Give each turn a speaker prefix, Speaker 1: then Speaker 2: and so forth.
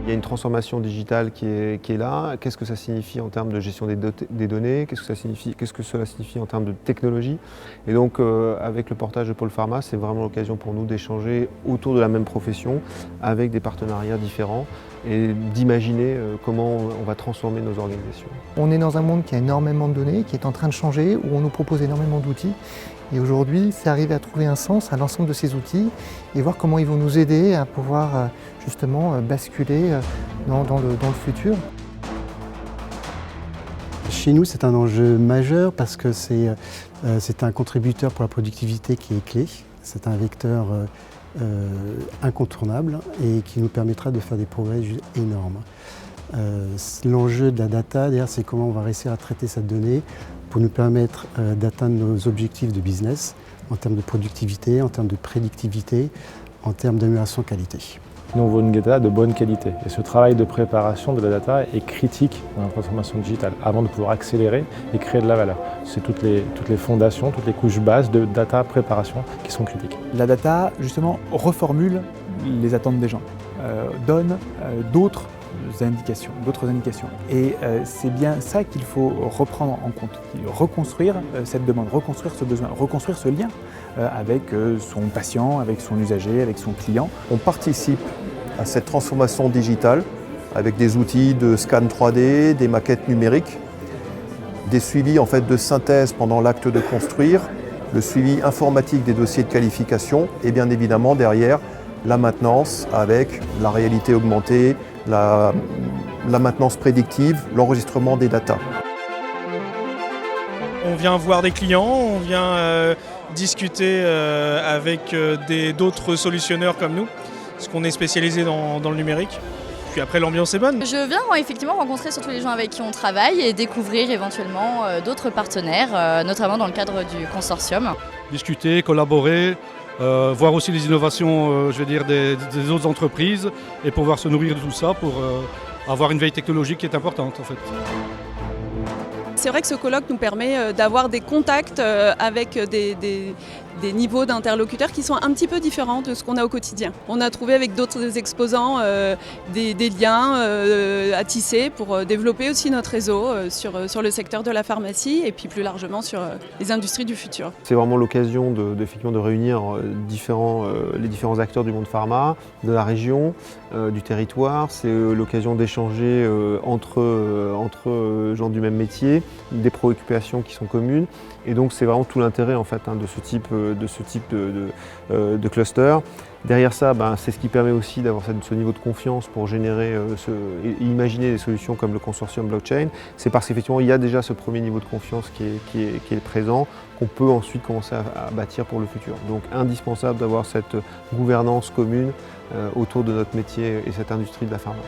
Speaker 1: Il y a une transformation digitale qui est là. Qu'est-ce que ça signifie en termes de gestion des données? Qu'est-ce que cela signifie en termes de technologie? Et donc, avec le portage de Pôle Pharma, c'est vraiment l'occasion pour nous d'échanger autour de la même profession, avec des partenariats différents et d'imaginer comment on va transformer nos organisations.
Speaker 2: On est dans un monde qui a énormément de données, qui est en train de changer, où on nous propose énormément d'outils. Et aujourd'hui, c'est arriver à trouver un sens à l'ensemble de ces outils et voir comment ils vont nous aider à pouvoir justement basculer dans le futur.
Speaker 3: Chez nous, c'est un enjeu majeur parce que c'est un contributeur pour la productivité qui est clé. C'est un vecteur incontournable et qui nous permettra de faire des progrès énormes. L'enjeu de la data, d'ailleurs, c'est comment on va réussir à traiter cette donnée pour nous permettre d'atteindre nos objectifs de business en termes de productivité, en termes de prédictivité, en termes d'amélioration qualité.
Speaker 4: Nous, on veut une data de bonne qualité. Et ce travail de préparation de la data est critique dans la transformation digitale, avant de pouvoir accélérer et créer de la valeur. C'est toutes les fondations, toutes les couches bases de data préparation qui sont critiques.
Speaker 5: La data, justement, reformule les attentes des gens, donne d'autres indications. Et c'est bien ça qu'il faut reprendre en compte, reconstruire cette demande, reconstruire ce besoin, reconstruire ce lien avec son patient, avec son usager, avec son client.
Speaker 6: On participe à cette transformation digitale avec des outils de scan 3D, des maquettes numériques, des suivis en fait de synthèse pendant l'acte de construire, le suivi informatique des dossiers de qualification et bien évidemment derrière la maintenance avec la réalité augmentée, la maintenance prédictive, l'enregistrement des datas.
Speaker 7: On vient voir des clients, on vient discuter avec d'autres solutionneurs comme nous, parce qu'on est spécialisé dans le numérique. Puis après, l'ambiance est bonne.
Speaker 8: Je viens effectivement rencontrer surtout les gens avec qui on travaille et découvrir éventuellement d'autres partenaires, notamment dans le cadre du consortium.
Speaker 9: Discuter, collaborer, voir aussi les innovations des autres entreprises et pouvoir se nourrir de tout ça pour avoir une veille technologique qui est importante en fait.
Speaker 10: C'est vrai que ce colloque nous permet d'avoir des contacts avec des niveaux d'interlocuteurs qui sont un petit peu différents de ce qu'on a au quotidien. On a trouvé avec d'autres exposants des liens à tisser pour développer aussi notre réseau sur le secteur de la pharmacie et puis plus largement sur les industries du futur.
Speaker 1: C'est vraiment l'occasion de réunir les différents acteurs du monde pharma, de la région, du territoire. C'est l'occasion d'échanger entre gens du même métier, des préoccupations qui sont communes. Et donc c'est vraiment tout l'intérêt en fait, de ce type de cluster. Derrière ça, c'est ce qui permet aussi d'avoir ce niveau de confiance pour générer et imaginer des solutions comme le consortium blockchain. C'est parce qu'effectivement il y a déjà ce premier niveau de confiance qui est présent qu'on peut ensuite commencer à bâtir pour le futur. Donc indispensable d'avoir cette gouvernance commune autour de notre métier et cette industrie de la pharma.